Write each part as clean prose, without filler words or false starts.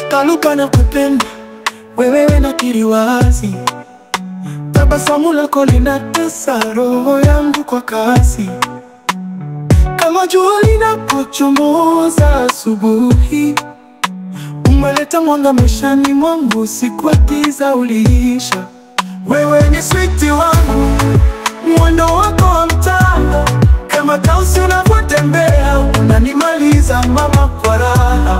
Kalupa nakupenda, wewe nakiri wazi. Tabasamu lako linatesa roho yangu kwa kasi. Kama jua linapochomoza asubuhi, umeleta mwanga maishani mwangu, siku ya giza uliisha. Wewe ni switi wangu, mwendo wako wa mtaa, kama tausi unavyotembea, unanimaliza mama kwa raha.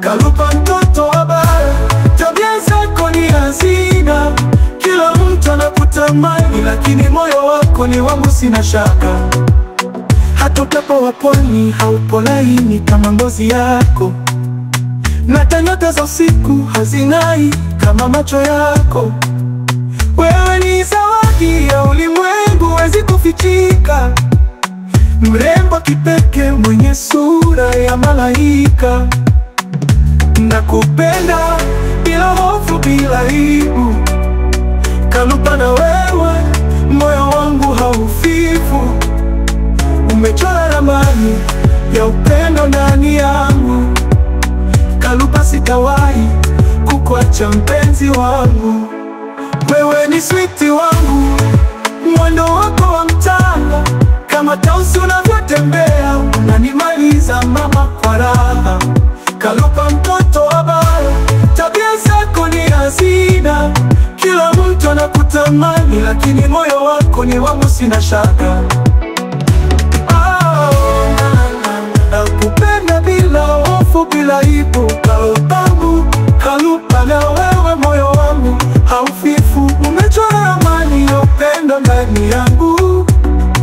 Kalupa mtoto wa bara, tabia zako ni hazina. Kila mtu anakutamani, lakini moyo wako ni wangu, sina shaka. Hata upepo wa pwani haupo laini kama ngozi yako, na nyota za usiku hazing'ai kama macho yako. Wewe ni zawadi ya ulimwengu, huwezi kufichika. Mrembo kipekee, mwenye sura ya malaika. Nakupenda bila hofu, bila aibu. Kalupa na wewe, moyo wangu haufifu. Umechora ramani ya upendo ndani yangu. Kalupa, sitawahi kukuacha mpenzi wangu. Wewe ni switi wangu, mwendo wako wa mtaa, kama tausi unavyotembea, unanimaliza mama kwa raha. Kalupa mtoto wa bara, tabia zako ni hazina. Kila mtu anakutamani, lakini moyo wako ni wangu, sina shaka. Nakupenda bila hofu, bila aibu. Kalupa na wewe, moyo wangu haufifu. Umechora ramani ya upendo ndani yangu.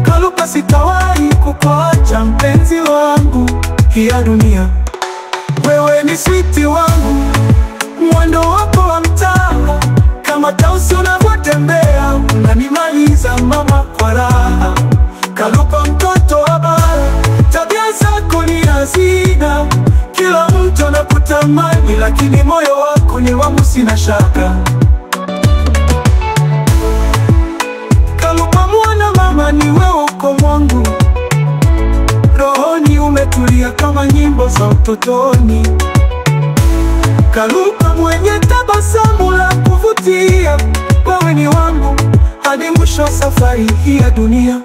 Kalupa, sitawahi kukuacha mpenzi wangu ya dunia. Wewe ni switi wangu, mwendo wako wa mtaa, kama tausi unavyotembea, unanimaliza mama kwa raha. Kalupa mtoto wa bara, tabia zako ni hazina. Kila mtu anakutamani, lakini moyo wako ni wangu, sina shaka. Kalupa mwana mama, ni wewe uko mwangu. Rohoni umetulia kama nyimbo za utotoni. Kalupa mwenye tabasamu la kuvutia, wewe ni wangu hadi mwisho safari hii ya dunia.